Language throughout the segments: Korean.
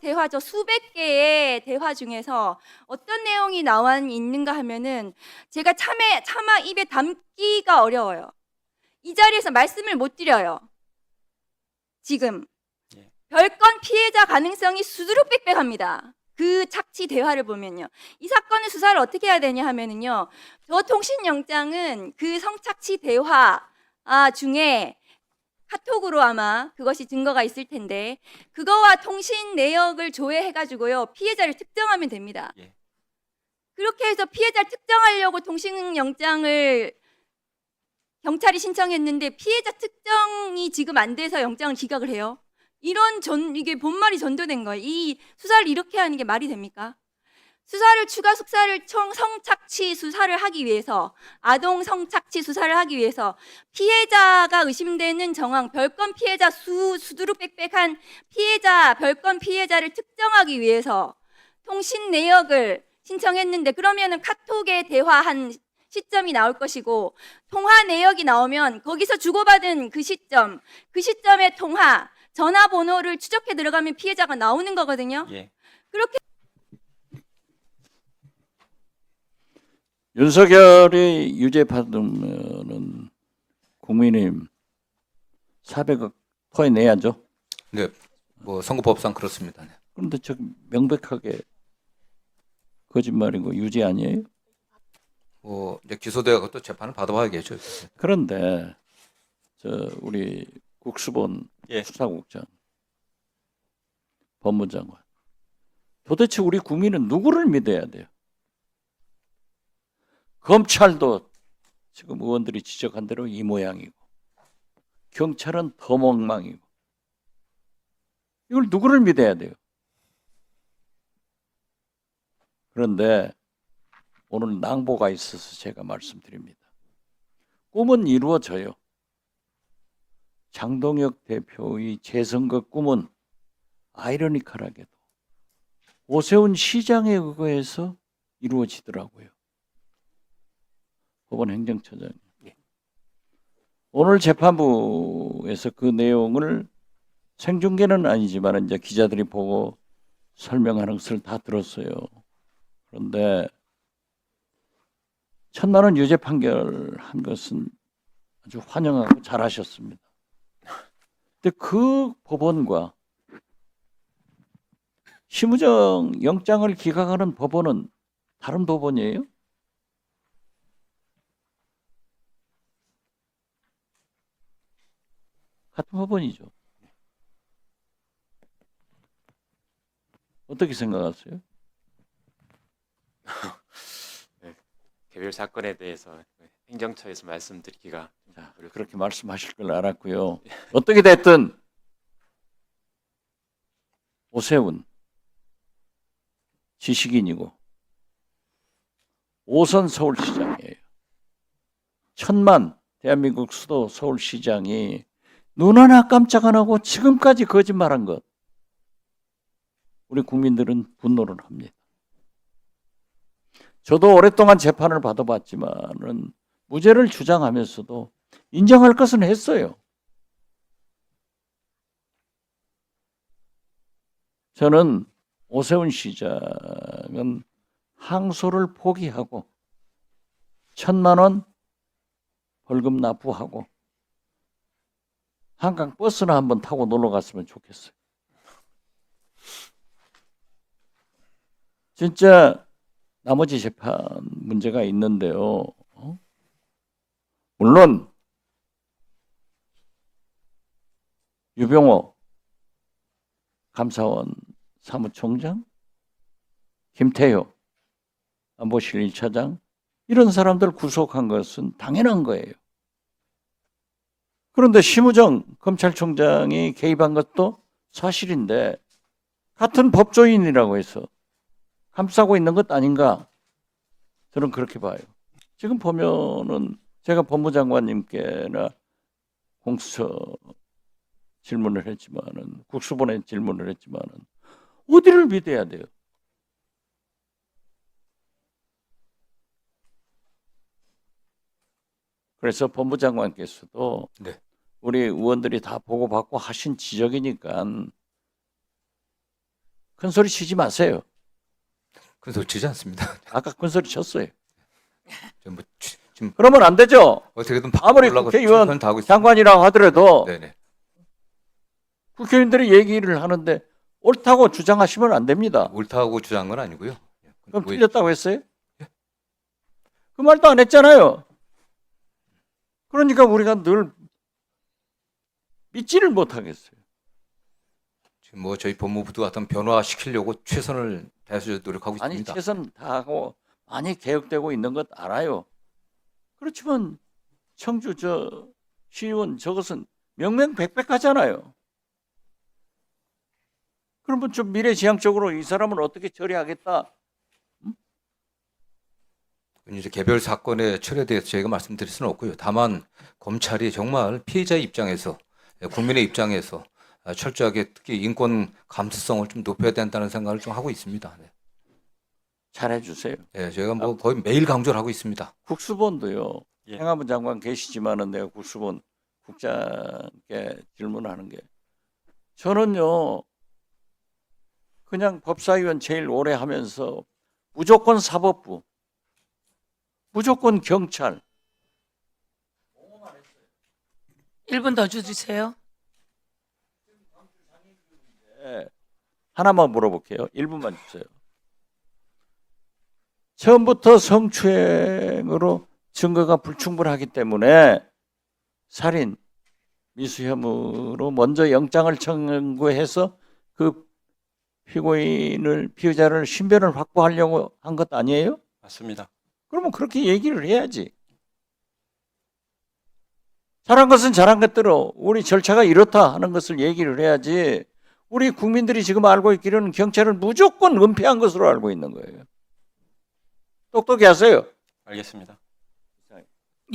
대화, 저 수백 개의 대화 중에서 어떤 내용이 나와 있는가 하면은 제가 차마 입에 담기가 어려워요. 이 자리에서 말씀을 못 드려요. 지금 예. 별건 피해자 가능성이 수두룩빽빽합니다. 그 착취 대화를 보면요. 이 사건의 수사를 어떻게 해야 되냐 하면은요. 저 통신영장은 그 성착취 대화 중에 카톡으로 아마 그것이 증거가 있을 텐데 그거와 통신 내역을 조회해가지고요. 피해자를 특정하면 됩니다. 예. 그렇게 해서 피해자를 특정하려고 통신영장을 경찰이 신청했는데 피해자 특정이 지금 안 돼서 영장을 기각을 해요. 이게 본말이 전도된 거예요. 이 수사를 이렇게 하는 게 말이 됩니까? 수사를 추가 수사를 성착취 수사를 하기 위해서 아동 성착취 수사를 하기 위해서 피해자가 의심되는 정황 별건 피해자 수두룩빽빽한 피해자 별건 피해자를 특정하기 위해서 통신 내역을 신청했는데 그러면은 카톡에 대화한 시점이 나올 것이고 통화 내역이 나오면 거기서 주고받은 그 시점의 통화 전화번호를 추적해 들어가면 피해자가 나오는 거거든요. 예. 그렇게 윤석열이 유죄 받으면은 국민의힘 400억 토해내야죠. 네, 뭐 선거법상 그렇습니다. 네. 그런데 저 명백하게 거짓말이고 유죄 아니에요? 뭐 이제 기소되고 또 재판을 받아봐야겠죠. 그런데 저 우리 국수본 예. 수사국장, 법무장관, 도대체 우리 국민은 누구를 믿어야 돼요? 검찰도 지금 의원들이 지적한 대로 이 모양이고 경찰은 더 엉망이고 이걸 누구를 믿어야 돼요? 그런데 오늘 낭보가 있어서 제가 말씀드립니다. 꿈은 이루어져요. 장동혁 대표의 재선거 꿈은 아이러니컬하게도 오세훈 시장에 의거해서 이루어지더라고요. 법원 행정처장. 오늘 재판부에서 그 내용을 생중계는 아니지만 이제 기자들이 보고 설명하는 것을 다 들었어요. 그런데 1,000만 원 유죄 판결한 것은 아주 환영하고 잘하셨습니다. 근데 그 법원과 심우정 영장을 기각하는 법원은 다른 법원이에요? 같은 법원이죠. 어떻게 생각하세요? 개별 사건에 대해서 행정처에서 말씀드리기가 자, 그렇게 말씀하실 걸 알았고요. 어떻게 됐든 오세훈 지식인이고 5선 서울시장이에요. 1,000만 대한민국 수도 서울시장이 눈 하나 깜짝 안 하고 지금까지 거짓말한 것 우리 국민들은 분노를 합니다. 저도 오랫동안 재판을 받아봤지만은 무죄를 주장하면서도 인정할 것은 했어요. 저는 오세훈 시장은 항소를 포기하고 1,000만 원 벌금 납부하고 한강 버스나 한번 타고 놀러 갔으면 좋겠어요. 진짜 나머지 재판 문제가 있는데요. 물론 유병호 감사원 사무총장, 김태효 안보실 1차장 이런 사람들 구속한 것은 당연한 거예요. 그런데 심우정 검찰총장이 개입한 것도 사실인데 같은 법조인이라고 해서 감싸고 있는 것 아닌가? 저는 그렇게 봐요. 지금 보면은 제가 법무장관님께나 공수처 질문을 했지만은 국수본에 질문을 했지만은 어디를 믿어야 돼요? 그래서 법무장관께서도 네. 우리 의원들이 다 보고받고 하신 지적이니까 큰 소리 치지 마세요. 큰 소리 치지 않습니다. 아까 큰 소리 쳤어요. 지금 지금 그러면 안 되죠. 어떻게든 아무리 바꾸려고 국회의원 최선을 다하고 있습니다. 장관이라고 하더라도 네네. 국회의원들이 얘기를 하는데 옳다고 주장하시면 안 됩니다. 옳다고 주장한 건 아니고요. 그럼 뭐, 틀렸다고 했어요? 그 말도 안 했잖아요. 그러니까 우리가 늘 믿지를 못하겠어요. 지금 뭐 저희 법무부도 어떤 변화시키려고 최선을 다해서 노력하고 아니 있습니다. 최선 다하고 많이 개혁되고 있는 것 알아요. 그렇지만 청주 저 시의원 저것은 명명백백하잖아요. 그러면 좀 미래지향적으로 이 사람을 어떻게 처리하겠다. 이제 개별 사건의 처리에 대해서 저희가 말씀드릴 수는 없고요. 다만 검찰이 정말 피해자의 입장에서 국민의 입장에서 철저하게 특히 인권 감수성을 좀 높여야 된다는 생각을 좀 하고 있습니다. 네. 잘해주세요. 네, 저희가 뭐 거의 매일 강조를 하고 있습니다. 국수본도요. 예. 행안부 장관 계시지만은 내가 국수본 국장께 질문하는 게 저는요 그냥 법사위원 제일 오래 하면서 무조건 사법부, 무조건 경찰. 1분 더 주세요. 하나만 물어볼게요. 1분만 주세요. 처음부터 성추행으로 증거가 불충분하기 때문에 살인, 미수 혐의로 먼저 영장을 청구해서 그 피해자를 신변을 확보하려고 한 것 아니에요? 맞습니다. 그러면 그렇게 얘기를 해야지. 잘한 것은 잘한 것대로 우리 절차가 이렇다 하는 것을 얘기를 해야지. 우리 국민들이 지금 알고 있기로는 경찰을 무조건 은폐한 것으로 알고 있는 거예요. 똑똑히 하세요. 알겠습니다.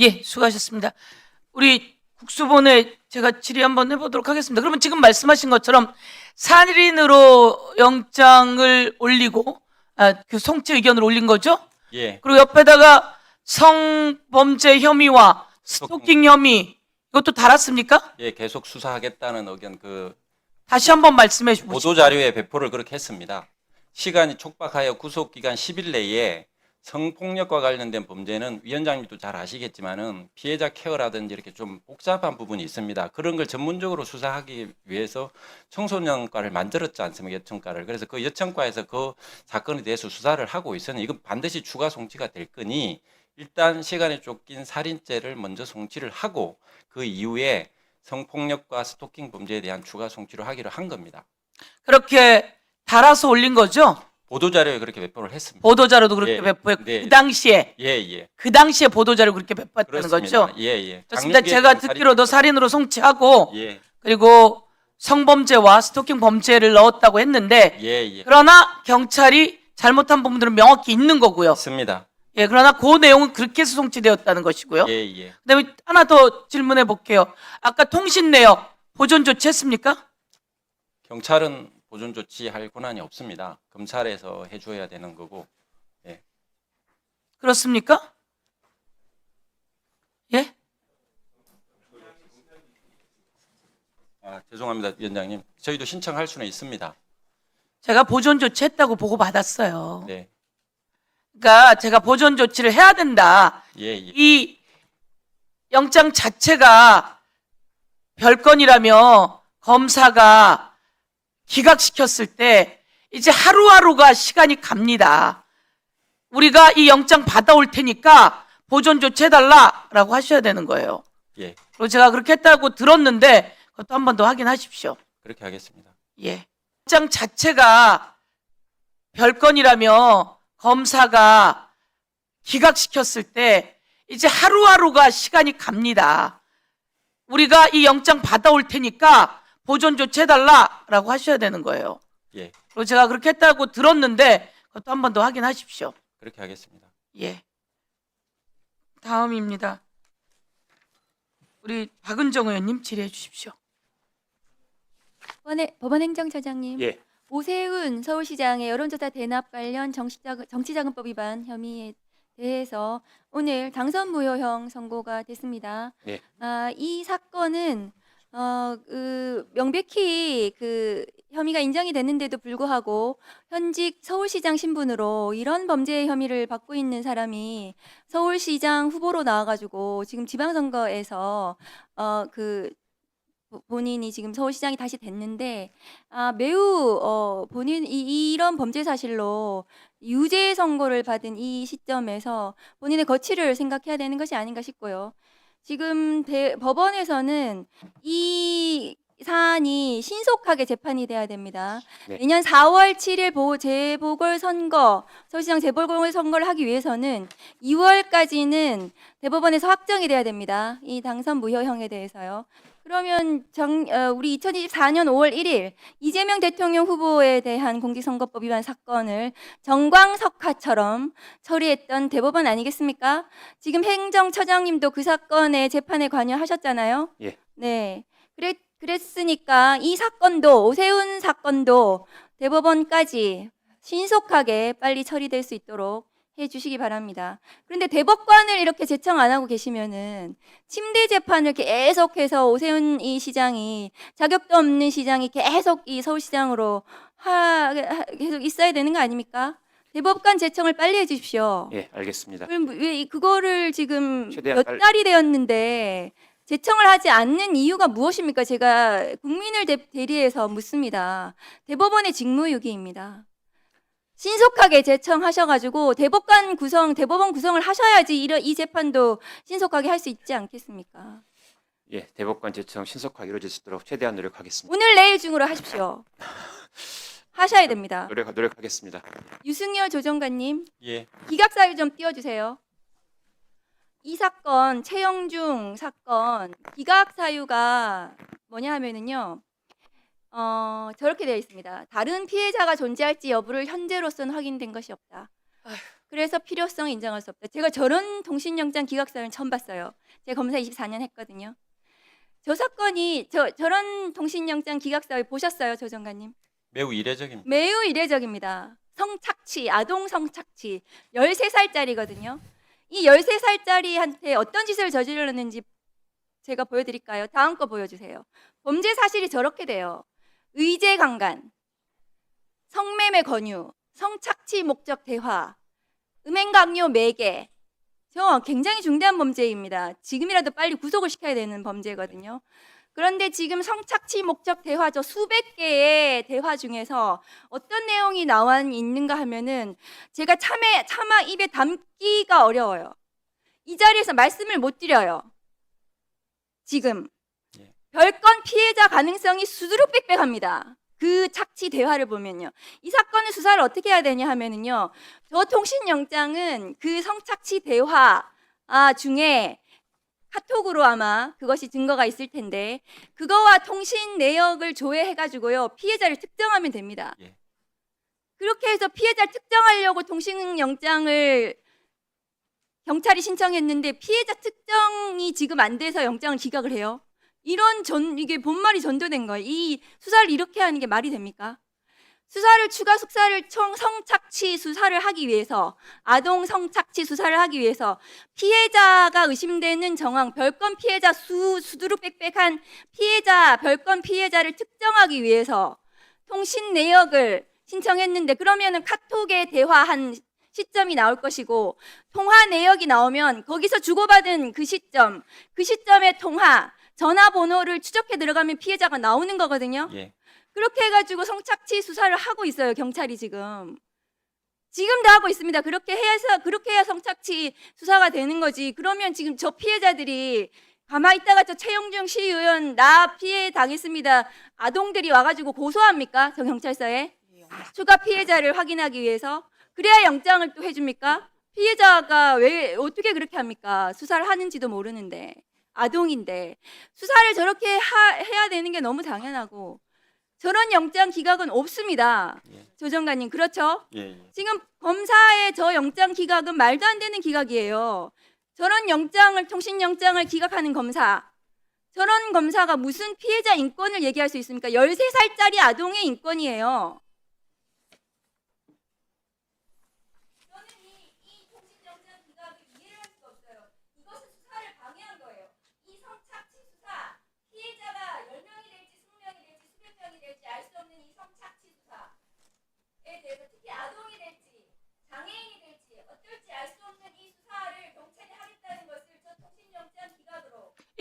예, 수고하셨습니다. 우리 국수본에 제가 질의 한번 해보도록 하겠습니다. 그러면 지금 말씀하신 것처럼 살인으로 영장을 올리고 그 송치 의견을 올린 거죠? 예. 그리고 옆에다가 성범죄 혐의와 스토킹 혐의 이것도 달았습니까? 예, 계속 수사하겠다는 의견 다시 한번 말씀해 주십시오. 보도 자료에 배포를 그렇게 했습니다. 시간이 촉박하여 구속 기간 10일 내에 성폭력과 관련된 범죄는 위원장님도 잘 아시겠지만은 피해자 케어라든지 이렇게 좀 복잡한 부분이 있습니다. 그런 걸 전문적으로 수사하기 위해서 청소년과를 만들었지 않습니까? 여청과를. 그래서 그 여청과에서 그 사건에 대해서 수사를 하고 있으니 이건 반드시 추가 송치가 될 거니 일단 시간에 쫓긴 살인죄를 먼저 송치를 하고 그 이후에 성폭력과 스토킹 범죄에 대한 추가 송치를 하기로 한 겁니다. 그렇게 달아서 올린 거죠? 보도자료에 그렇게 배포를 했습니다. 보도자료도 그렇게 예, 배포했고 네. 그 당시에 예. 그 당시에 보도자료 그렇게 배포했다는 그렇습니다. 거죠? 예. 그렇습니다. 제가 듣기로도 살인으로 송치하고 예. 그리고 성범죄와 스토킹 범죄를 넣었다고 했는데 예. 그러나 경찰이 잘못한 부분들은 명확히 있는 거고요. 맞습니다. 예, 그러나 그 내용은 그렇게 해서 송치되었다는 것이고요. 예. 그다음에 하나 더 질문해 볼게요. 아까 통신 내역 보존 조치했습니까? 경찰은 보존 조치할 권한이 없습니다. 검찰에서 해줘야 되는 거고. 그렇습니까? 예? 죄송합니다, 위원장님. 저희도 신청할 수는 있습니다. 제가 보존 조치했다고 보고 받았어요. 네. 그러니까 제가 보존 조치를 해야 된다. 예. 이 영장 자체가 별건이라며 검사가 기각시켰을 때 이제 하루하루가 시간이 갑니다. 우리가 이 영장 받아올 테니까 보존 조치해달라라고 하셔야 되는 거예요. 예. 그리고 제가 그렇게 했다고 들었는데 그것도 한 번 더 확인하십시오. 그렇게 하겠습니다. 예. 영장 자체가 별건이라며 검사가 기각시켰을 때 이제 하루하루가 시간이 갑니다. 우리가 이 영장 받아올 테니까 보존 조치해달라라고 하셔야 되는 거예요. 예. 그리고 제가 그렇게 했다고 들었는데 그것도 한 번 더 확인하십시오. 그렇게 하겠습니다. 예. 다음입니다. 우리 박은정 의원님 질의해 주십시오. 법원행정처장님. 예. 오세훈 서울시장의 여론조사 대납 관련 정치자금법 위반 혐의에 대해서 오늘 당선 무효형 선고가 됐습니다. 네. 이 사건은 명백히 그 혐의가 인정이 됐는데도 불구하고 현직 서울시장 신분으로 이런 범죄 혐의를 받고 있는 사람이 서울시장 후보로 나와가지고 지금 지방선거에서 본인이 지금 서울시장이 다시 됐는데 매우 본인 이런 범죄 사실로 유죄 선고를 받은 이 시점에서 본인의 거취를 생각해야 되는 것이 아닌가 싶고요. 지금 법원에서는 이 사안이 신속하게 재판이 돼야 됩니다. 네. 내년 4월 7일 재보궐선거, 서울시장 재보궐선거를 하기 위해서는 2월까지는 대법원에서 확정이 돼야 됩니다. 이 당선 무효형에 대해서요. 그러면 우리 2024년 5월 1일 이재명 대통령 후보에 대한 공직선거법 위반 사건을 정광석화처럼 처리했던 대법원 아니겠습니까? 지금 행정처장님도 그 사건의 재판에 관여하셨잖아요. 예. 네. 그랬으니까 이 사건도 오세훈 사건도 대법원까지 신속하게 빨리 처리될 수 있도록 해주시기 바랍니다. 그런데 대법관을 이렇게 제청 안 하고 계시면은 침대 재판을 계속해서 오세훈 이 시장이 자격도 없는 시장이 계속 이 서울시장으로 계속 있어야 되는 거 아닙니까? 대법관 제청을 빨리 해주십시오. 예, 알겠습니다. 그럼 왜 그거를 지금 최대한 몇 달이 되었는데 제청을 하지 않는 이유가 무엇입니까? 제가 국민을 대리해서 묻습니다. 대법원의 직무유기입니다. 신속하게 제청하셔가지고 대법원 구성을 하셔야지 이 재판도 신속하게 할 수 있지 않겠습니까? 예, 대법관 제청 신속하게 이루어질 수 있도록 최대한 노력하겠습니다. 오늘 내일 중으로 하십시오. 하셔야 됩니다. 노력하겠습니다. 유승열 조정관님, 예. 기각사유 좀 띄워주세요. 이 사건, 최영중 사건 기각사유가 뭐냐 하면은요. 저렇게 되어 있습니다. 다른 피해자가 존재할지 여부를 현재로서는 확인된 것이 없다. 그래서 필요성을 인정할 수 없다. 제가 저런 동신영장 기각사유는 처음 봤어요. 제가 검사 24년 했거든요. 저 사건이 저런 동신영장 기각사유 보셨어요, 조 정관님? 매우 이례적입니다. 매우 이례적입니다. 성착취, 아동 성착취, 13살짜리거든요. 이 13살짜리한테 어떤 짓을 저질렀는지 제가 보여드릴까요? 다음 거 보여주세요. 범죄 사실이 저렇게 돼요. 의제 강간, 성매매 권유, 성착취 목적 대화, 음행 강요 매개. 저 굉장히 중대한 범죄입니다. 지금이라도 빨리 구속을 시켜야 되는 범죄거든요. 그런데 지금 성착취 목적 대화 저 수백 개의 대화 중에서 어떤 내용이 나와 있는가 하면은 제가 차마 입에 담기가 어려워요. 이 자리에서 말씀을 못 드려요. 지금 예. 별건 피해자 가능성이 수두룩빽빽합니다. 그 착취 대화를 보면요. 이 사건의 수사를 어떻게 해야 되냐 하면은요. 저 통신영장은 그 성착취 대화 중에 카톡으로 아마 그것이 증거가 있을 텐데 그거와 통신 내역을 조회해가지고요. 피해자를 특정하면 됩니다. 예. 그렇게 해서 피해자를 특정하려고 통신영장을 경찰이 신청했는데 피해자 특정이 지금 안 돼서 영장을 기각을 해요. 이게 본말이 전도된 거예요. 이 수사를 이렇게 하는 게 말이 됩니까? 추가 수사를 성착취 수사를 하기 위해서, 아동 성착취 수사를 하기 위해서 피해자가 의심되는 정황, 별건 피해자 수두룩빽빽한 별건 피해자를 특정하기 위해서 통신 내역을 신청했는데 그러면은 카톡에 대화한 시점이 나올 것이고 통화 내역이 나오면 거기서 주고받은 그 시점의 통화, 전화번호를 추적해 들어가면 피해자가 나오는 거거든요. 예. 그렇게 해가지고 성착취 수사를 하고 있어요. 경찰이 지금도 하고 있습니다. 그렇게 해야 성착취 수사가 되는 거지. 그러면 지금 저 피해자들이 가만히 있다가 저 최영중 시의원 나 피해 당했습니다. 아동들이 와가지고 고소합니까? 저 경찰서에 추가 피해자를 확인하기 위해서 그래야 영장을 또 해줍니까? 피해자가 왜 어떻게 그렇게 합니까? 수사를 하는지도 모르는데 아동인데 수사를 저렇게 해야 되는 게 너무 당연하고 저런 영장 기각은 없습니다. 예. 조 정관님 그렇죠? 예. 지금 검사의 저 영장 기각은 말도 안 되는 기각이에요. 저런 통신영장을 기각하는 저런 검사가 무슨 피해자 인권을 얘기할 수 있습니까? 13살짜리 아동의 인권이에요. 저는 이 통신영장 기각을 이해할 수가 없어요. 이것은 수사를 방해한 거예요. 이 성착취 수사, 피해자가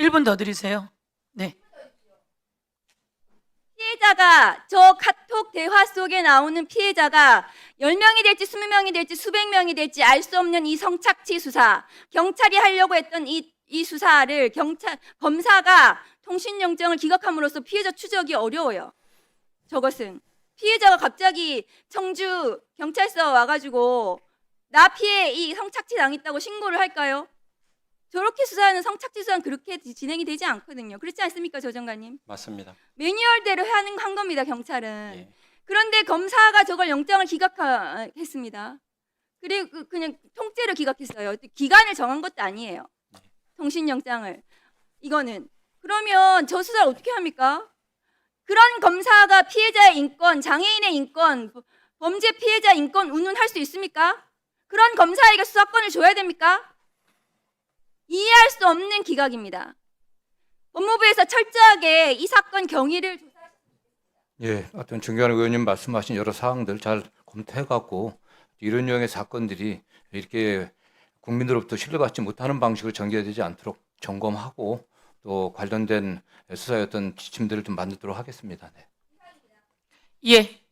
1분 더 드리세요. 네. 피해자가 저 카톡 대화 속에 나오는 피해자가 10명이 될지 20명이 될지 수백 명이 될지 알 수 없는 이 성착취 수사, 경찰이 하려고 했던 이 수사를 검사가 통신영장을 기각함으로써 피해자 추적이 어려워요. 저것은 피해자가 갑자기 청주 경찰서 와가지고 나 피해 이 성착취 당했다고 신고를 할까요? 저렇게 수사하는 성착취 수사는 그렇게 진행이 되지 않거든요. 그렇지 않습니까, 조 장관님? 맞습니다. 매뉴얼대로 한 겁니다, 경찰은. 예. 그런데 검사가 저걸 영장을 기각했습니다. 그리고 그냥 통째로 기각했어요. 기간을 정한 것도 아니에요. 통신영장을. 이거는. 그러면 저 수사를 어떻게 합니까? 그런 검사가 피해자의 인권, 장애인의 인권, 범죄 피해자 인권 운운할 수 있습니까? 그런 검사에게 수사권을 줘야 됩니까? 이해할 수 없는 기각입니다. 법무부에서 철저하게 이 사건 경위를 예, 하여튼 정경환 의원님 말씀하신 여러 사항들 잘 검토해갖고 이런 유형의 사건들이 이렇게 국민들로부터 신뢰받지 못하는 방식으로 전개되지 않도록 점검하고 또 관련된 수사의 어떤 지침들을 좀 만들도록 하겠습니다. 네. 예.